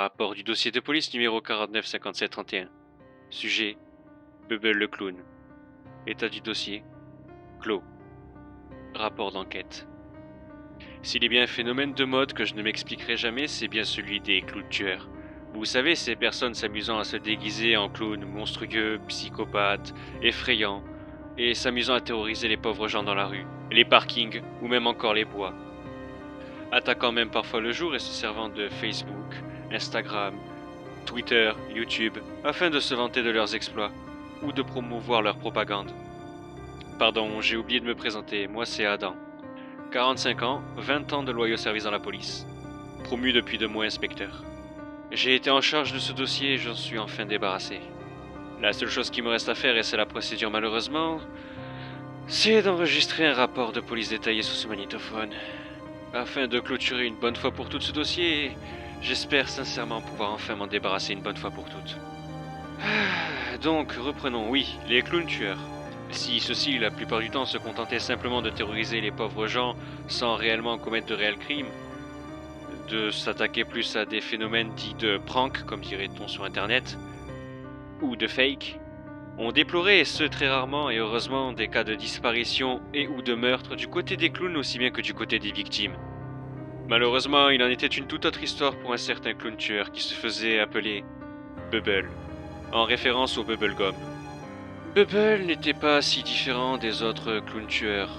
Rapport du dossier de police numéro 495731. Sujet: Bubble le clown. État du dossier: clos. Rapport d'enquête. S'il est bien un phénomène de mode que je ne m'expliquerai jamais, c'est bien celui des clowns tueurs. Vous savez, ces personnes s'amusant à se déguiser en clowns monstrueux, psychopathes, effrayants, et s'amusant à terroriser les pauvres gens dans la rue, les parkings ou même encore les bois. Attaquant même parfois le jour et se servant de Facebook, Instagram, Twitter, YouTube, afin de se vanter de leurs exploits ou de promouvoir leur propagande. Pardon, j'ai oublié de me présenter, moi c'est Adam. 45 ans, 20 ans de loyaux service dans la police. Promu depuis 2 mois inspecteur. J'ai été en charge de ce dossier et j'en suis enfin débarrassé. La seule chose qui me reste à faire, et c'est la procédure malheureusement, c'est d'enregistrer un rapport de police détaillé sous ce magnétophone. Afin de clôturer une bonne fois pour toutes ce dossier, j'espère sincèrement pouvoir enfin m'en débarrasser une bonne fois pour toutes. Donc, reprenons, oui, les clowns tueurs. Si ceux-ci, la plupart du temps, se contentaient simplement de terroriser les pauvres gens sans réellement commettre de réels crimes, de s'attaquer plus à des phénomènes dits de prank, comme dirait-on sur internet, ou de fake, on déplorait, et ce très rarement et heureusement, des cas de disparition et ou de meurtre du côté des clowns aussi bien que du côté des victimes. Malheureusement, il en était une toute autre histoire pour un certain clown tueur qui se faisait appeler Bubble, en référence au bubblegum. Bubble n'était pas si différent des autres clowns tueurs.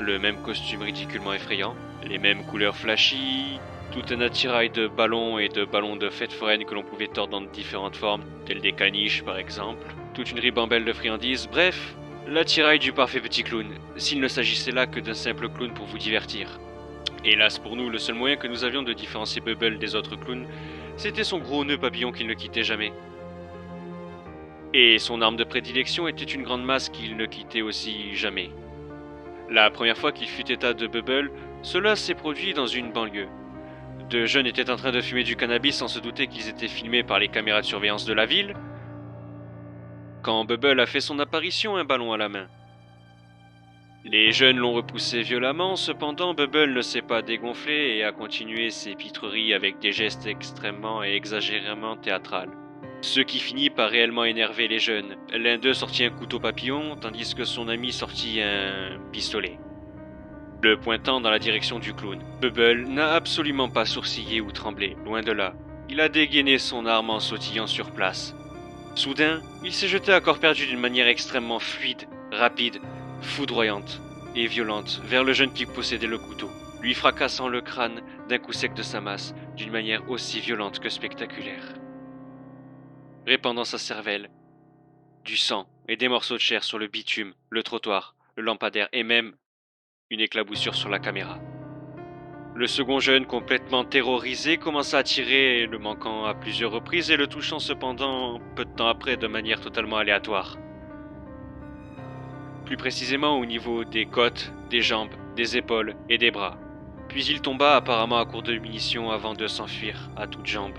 Le même costume ridiculement effrayant, les mêmes couleurs flashy, tout un attirail de ballons et de ballons de fête foraine que l'on pouvait tordre dans différentes formes, telles des caniches par exemple, toute une ribambelle de friandises, bref, l'attirail du parfait petit clown, s'il ne s'agissait là que d'un simple clown pour vous divertir. Hélas pour nous, le seul moyen que nous avions de différencier Bubble des autres clowns, c'était son gros nœud papillon qu'il ne quittait jamais. Et son arme de prédilection était une grande masse qu'il ne quittait aussi jamais. La première fois qu'il fut état de Bubble, cela s'est produit dans une banlieue. 2 jeunes étaient en train de fumer du cannabis sans se douter qu'ils étaient filmés par les caméras de surveillance de la ville, quand Bubble a fait son apparition, un ballon à la main. Les jeunes l'ont repoussé violemment, cependant Bubble ne s'est pas dégonflé et a continué ses pitreries avec des gestes extrêmement et exagérément théâtrales. Ce qui finit par réellement énerver les jeunes. L'un d'eux sortit un couteau papillon, tandis que son ami sortit un pistolet, le pointant dans la direction du clown. Bubble n'a absolument pas sourcillé ou tremblé, loin de là. Il a dégainé son arme en sautillant sur place. Soudain, il s'est jeté à corps perdu d'une manière extrêmement fluide, rapide, foudroyante et violente vers le jeune qui possédait le couteau, lui fracassant le crâne d'un coup sec de sa masse d'une manière aussi violente que spectaculaire, répandant sa cervelle, du sang et des morceaux de chair sur le bitume, le trottoir, le lampadaire et même une éclaboussure sur la caméra. Le second jeune, complètement terrorisé, commença à tirer, le manquant à plusieurs reprises et le touchant cependant peu de temps après de manière totalement aléatoire. Plus précisément au niveau des côtes, des jambes, des épaules et des bras. Puis il tomba apparemment à court de munitions avant de s'enfuir à toutes jambes.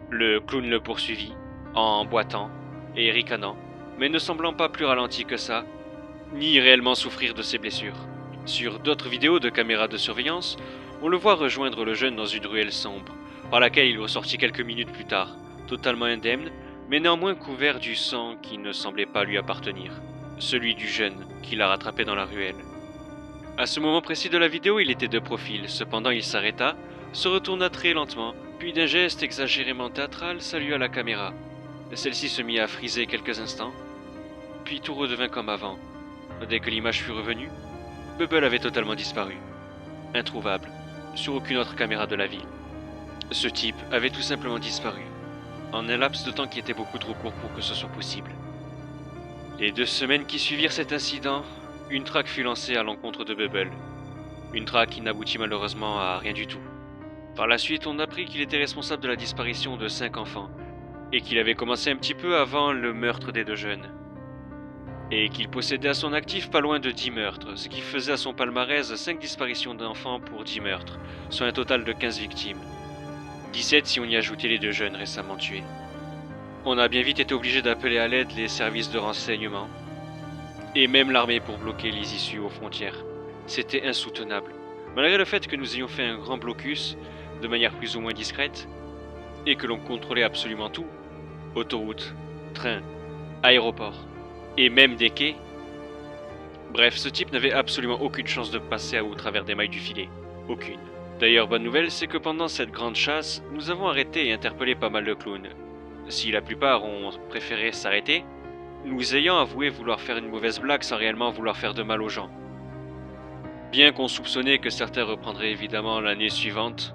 Le clown le poursuivit, en boitant et ricanant, mais ne semblant pas plus ralenti que ça, ni réellement souffrir de ses blessures. Sur d'autres vidéos de caméras de surveillance, on le voit rejoindre le jeune dans une ruelle sombre, par laquelle il ressortit quelques minutes plus tard, totalement indemne, mais néanmoins couvert du sang qui ne semblait pas lui appartenir, celui du jeune qui l'a rattrapé dans la ruelle. À ce moment précis de la vidéo, il était de profil, cependant il s'arrêta, se retourna très lentement, puis d'un geste exagérément théâtral salua la caméra. Celle-ci se mit à friser quelques instants, puis tout redevint comme avant. Dès que l'image fut revenue, Bubble avait totalement disparu, introuvable, sur aucune autre caméra de la ville. Ce type avait tout simplement disparu, en un laps de temps qui était beaucoup trop court pour que ce soit possible. Les 2 semaines qui suivirent cet incident, une traque fut lancée à l'encontre de Bubble. Une traque qui n'aboutit malheureusement à rien du tout. Par la suite, on apprit qu'il était responsable de la disparition de 5 enfants, et qu'il avait commencé un petit peu avant le meurtre des 2 jeunes. Et qu'il possédait à son actif pas loin de 10 meurtres, ce qui faisait à son palmarès 5 disparitions d'enfants pour 10 meurtres, soit un total de 15 victimes. 17 si on y ajoutait les 2 jeunes récemment tués. On a bien vite été obligé d'appeler à l'aide les services de renseignement, et même l'armée pour bloquer les issues aux frontières. C'était insoutenable. Malgré le fait que nous ayons fait un grand blocus, de manière plus ou moins discrète, et que l'on contrôlait absolument tout, autoroute, train, aéroport, et même des quais. Bref, ce type n'avait absolument aucune chance de passer au travers des mailles du filet. Aucune. D'ailleurs, bonne nouvelle, c'est que pendant cette grande chasse, nous avons arrêté et interpellé pas mal de clowns. Si la plupart ont préféré s'arrêter, nous ayant avoué vouloir faire une mauvaise blague sans réellement vouloir faire de mal aux gens. Bien qu'on soupçonnait que certains reprendraient évidemment l'année suivante,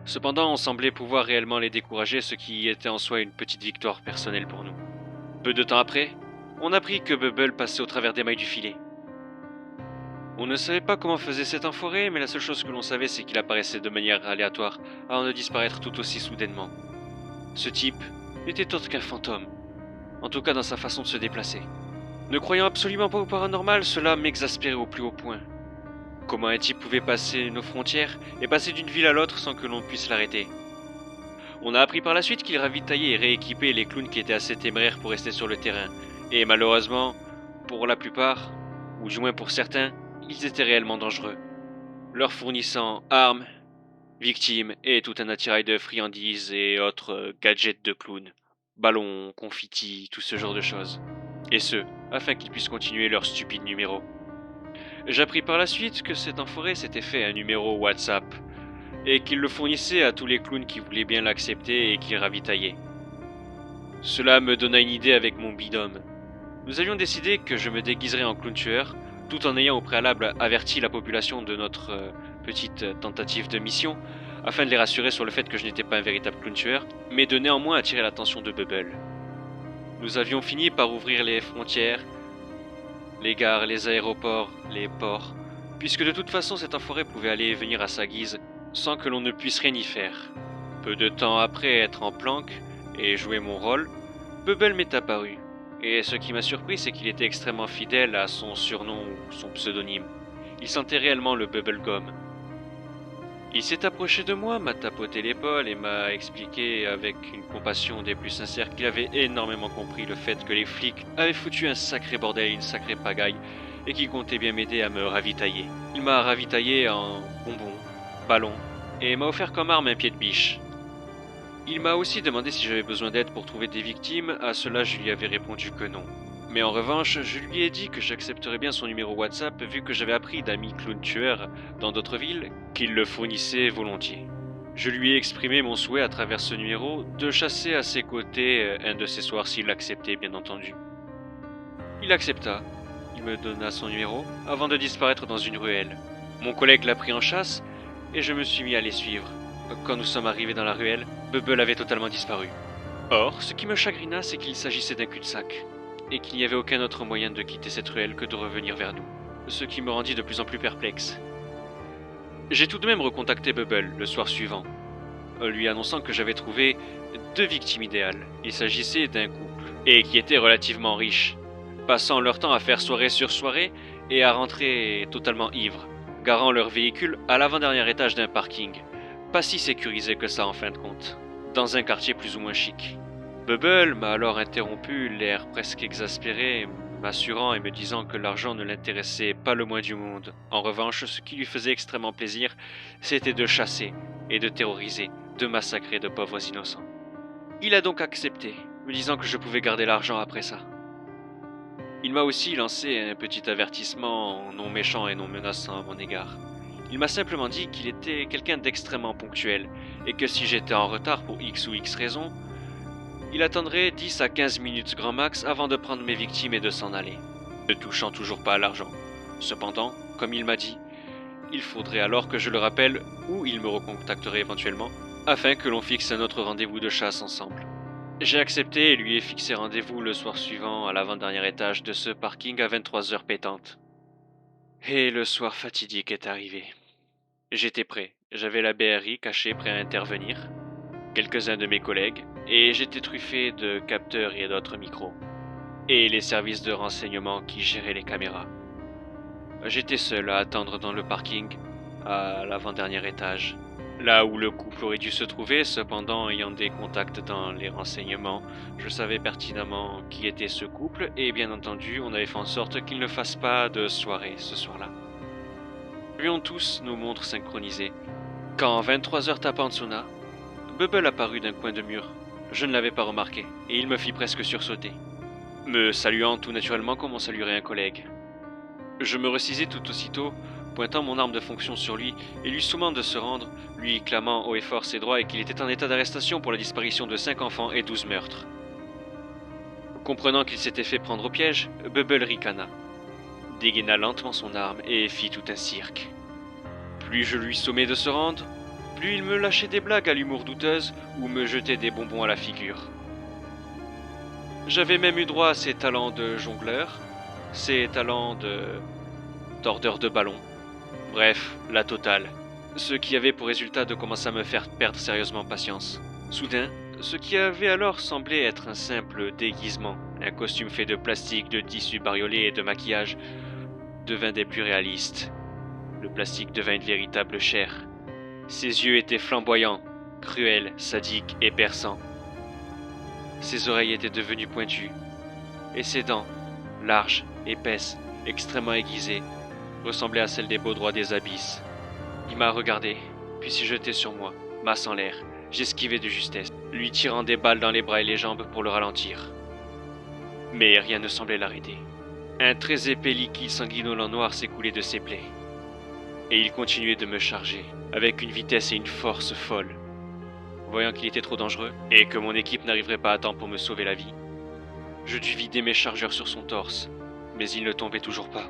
cependant on semblait pouvoir réellement les décourager, ce qui était en soi une petite victoire personnelle pour nous. Peu de temps après, on apprit que Bubble passait au travers des mailles du filet. On ne savait pas comment faisait cet enfoiré, mais la seule chose que l'on savait c'est qu'il apparaissait de manière aléatoire avant de disparaître tout aussi soudainement. Ce type n'était autre qu'un fantôme, en tout cas dans sa façon de se déplacer. Ne croyant absolument pas au paranormal, cela m'exaspérait au plus haut point. Comment un type pouvait passer nos frontières et passer d'une ville à l'autre sans que l'on puisse l'arrêter? On a appris par la suite qu'il ravitaillait et rééquipait les clowns qui étaient assez téméraires pour rester sur le terrain, et malheureusement, pour la plupart, ou du moins pour certains, ils étaient réellement dangereux, leur fournissant armes, victimes et tout un attirail de friandises et autres gadgets de clowns, ballons, confettis, tout ce genre de choses. Et ce, afin qu'ils puissent continuer leur stupide numéro. J'appris par la suite que cet enfoiré s'était fait un numéro WhatsApp, et qu'il le fournissait à tous les clowns qui voulaient bien l'accepter et qu'il ravitaillait. Cela me donna une idée avec mon bidôme. Nous avions décidé que je me déguiserais en clown tueur, tout en ayant au préalable averti la population de notre petite tentative de mission, afin de les rassurer sur le fait que je n'étais pas un véritable clown tueur, mais de néanmoins attirer l'attention de Bubble. Nous avions fini par ouvrir les frontières, les gares, les aéroports, les ports, puisque de toute façon cet enfoiré pouvait aller et venir à sa guise, sans que l'on ne puisse rien y faire. Peu de temps après être en planque et jouer mon rôle, Bubble m'est apparu. Et ce qui m'a surpris, c'est qu'il était extrêmement fidèle à son surnom ou son pseudonyme. Il sentait réellement le bubblegum. Il s'est approché de moi, m'a tapoté l'épaule et m'a expliqué avec une compassion des plus sincères qu'il avait énormément compris le fait que les flics avaient foutu un sacré bordel, une sacrée pagaille, et qu'il comptait bien m'aider à me ravitailler. Il m'a ravitaillé en bonbons, ballons, et m'a offert comme arme un pied de biche. Il m'a aussi demandé si j'avais besoin d'aide pour trouver des victimes, à cela je lui avais répondu que non. Mais en revanche, je lui ai dit que j'accepterais bien son numéro WhatsApp vu que j'avais appris d'amis clown tueurs dans d'autres villes qu'il le fournissait volontiers. Je lui ai exprimé mon souhait à travers ce numéro de chasser à ses côtés un de ces soirs s'il l'acceptait bien entendu. Il accepta, il me donna son numéro avant de disparaître dans une ruelle. Mon collègue l'a pris en chasse et je me suis mis à les suivre. Quand nous sommes arrivés dans la ruelle, Bubble avait totalement disparu. Or, ce qui me chagrina, c'est qu'il s'agissait d'un cul-de-sac, et qu'il n'y avait aucun autre moyen de quitter cette ruelle que de revenir vers nous, ce qui me rendit de plus en plus perplexe. J'ai tout de même recontacté Bubble le soir suivant, lui annonçant que j'avais trouvé 2 victimes idéales. Il s'agissait d'un couple, et qui était relativement riche, passant leur temps à faire soirée sur soirée et à rentrer totalement ivres, garant leur véhicule à l'avant-dernier étage d'un parking, pas si sécurisé que ça en fin de compte, dans un quartier plus ou moins chic. Bubble m'a alors interrompu, l'air presque exaspéré, m'assurant et me disant que l'argent ne l'intéressait pas le moins du monde. En revanche, ce qui lui faisait extrêmement plaisir, c'était de chasser et de terroriser, de massacrer de pauvres innocents. Il a donc accepté, me disant que je pouvais garder l'argent après ça. Il m'a aussi lancé un petit avertissement non méchant et non menaçant à mon égard. Il m'a simplement dit qu'il était quelqu'un d'extrêmement ponctuel et que si j'étais en retard pour X ou X raison, il attendrait 10 à 15 minutes grand max avant de prendre mes victimes et de s'en aller, ne touchant toujours pas à l'argent. Cependant, comme il m'a dit, il faudrait alors que je le rappelle ou il me recontacterait éventuellement, afin que l'on fixe un autre rendez-vous de chasse ensemble. J'ai accepté et lui ai fixé rendez-vous le soir suivant à l'avant-dernier étage de ce parking à 23h pétantes. Et le soir fatidique est arrivé. J'étais prêt, j'avais la BRI cachée prêt à intervenir, quelques-uns de mes collègues, et j'étais truffé de capteurs et d'autres micros, et les services de renseignement qui géraient les caméras. J'étais seul à attendre dans le parking, à l'avant-dernier étage, là où le couple aurait dû se trouver. Cependant, ayant des contacts dans les renseignements, je savais pertinemment qui était ce couple, et bien entendu, on avait fait en sorte qu'ils ne fassent pas de soirée ce soir-là. Nous avions tous nos montres synchronisées, quand 23h tapentsuna, Bubble apparut d'un coin de mur. Je ne l'avais pas remarqué, et il me fit presque sursauter, me saluant tout naturellement comme on saluerait un collègue. Je me ressaisai tout aussitôt, pointant mon arme de fonction sur lui et lui sommant de se rendre, lui clamant haut et fort ses droits et qu'il était en état d'arrestation pour la disparition de 5 enfants et 12 meurtres. Comprenant qu'il s'était fait prendre au piège, Bubble ricana, dégaina lentement son arme et fit tout un cirque. Plus je lui sommais de se rendre, plus il me lâchait des blagues à l'humour douteuse ou me jetait des bonbons à la figure. J'avais même eu droit à ses talents de jongleur, ses talents de tordeur de ballon. Bref, la totale. Ce qui avait pour résultat de commencer à me faire perdre sérieusement patience. Soudain, ce qui avait alors semblé être un simple déguisement, un costume fait de plastique, de tissu bariolé et de maquillage, devint des plus réalistes. Le plastique devint une véritable chair. Ses yeux étaient flamboyants, cruels, sadiques et perçants. Ses oreilles étaient devenues pointues, et ses dents, larges, épaisses, extrêmement aiguisées, ressemblaient à celles des baudrois des abysses. Il m'a regardé, puis s'est jeté sur moi, masse en l'air. J'esquivai de justesse, lui tirant des balles dans les bras et les jambes pour le ralentir. Mais rien ne semblait l'arrêter. Un très épais liquide sanguinolent noir s'écoulait de ses plaies. Et il continuait de me charger, avec une vitesse et une force folles. Voyant qu'il était trop dangereux, et que mon équipe n'arriverait pas à temps pour me sauver la vie, je dus vider mes chargeurs sur son torse, mais il ne tombait toujours pas.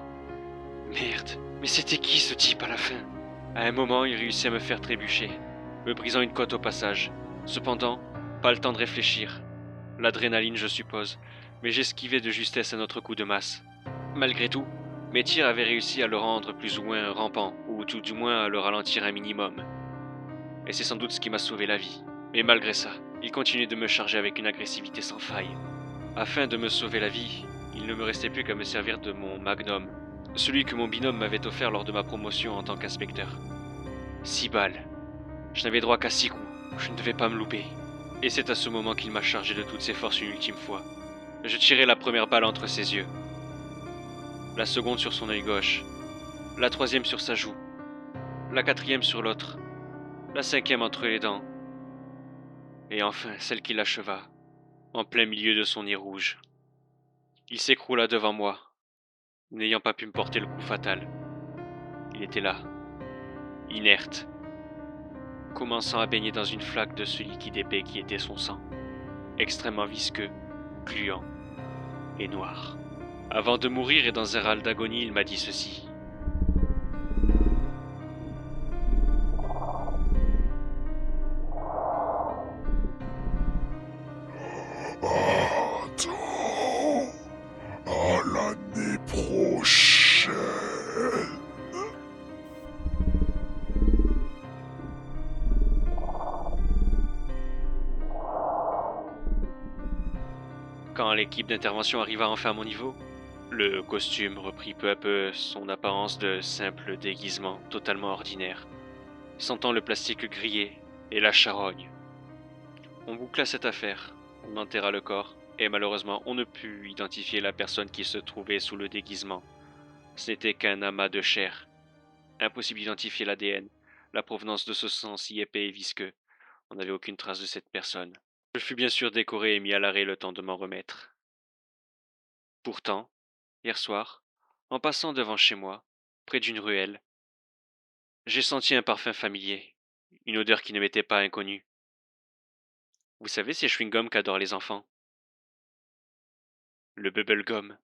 Merde, mais c'était qui ce type à la fin ? À un moment, il réussit à me faire trébucher, me brisant une côte au passage. Cependant, pas le temps de réfléchir. L'adrénaline, je suppose, mais j'esquivais de justesse un autre coup de masse. Malgré tout, mes tirs avaient réussi à le rendre plus ou moins rampant, ou tout du moins à le ralentir un minimum. Et c'est sans doute ce qui m'a sauvé la vie. Mais malgré ça, il continuait de me charger avec une agressivité sans faille. Afin de me sauver la vie, il ne me restait plus qu'à me servir de mon magnum, celui que mon binôme m'avait offert lors de ma promotion en tant qu'inspecteur. 6 balles. Je n'avais droit qu'à 6 coups, je ne devais pas me louper. Et c'est à ce moment qu'il m'a chargé de toutes ses forces une ultime fois. Je tirai la première balle entre ses yeux, la seconde sur son œil gauche, la troisième sur sa joue, la quatrième sur l'autre, la cinquième entre les dents, et enfin celle qui l'acheva, en plein milieu de son nez rouge. Il s'écroula devant moi, n'ayant pas pu me porter le coup fatal. Il était là, inerte, commençant à baigner dans une flaque de ce liquide épais qui était son sang, extrêmement visqueux, gluant et noir. Avant de mourir et dans un râle d'agonie, il m'a dit ceci. Attends à l'année prochaine. Quand l'équipe d'intervention arriva enfin à mon niveau, le costume reprit peu à peu son apparence de simple déguisement totalement ordinaire, sentant le plastique grillé et la charogne. On boucla cette affaire, on enterra le corps, et malheureusement on ne put identifier la personne qui se trouvait sous le déguisement. Ce n'était qu'un amas de chair. Impossible d'identifier l'ADN, la provenance de ce sang si épais et visqueux. On n'avait aucune trace de cette personne. Je fus bien sûr décoré et mis à l'arrêt le temps de m'en remettre. Pourtant, hier soir, en passant devant chez moi, près d'une ruelle, j'ai senti un parfum familier, une odeur qui ne m'était pas inconnue. Vous savez ces chewing-gums qu'adorent les enfants? Le bubblegum.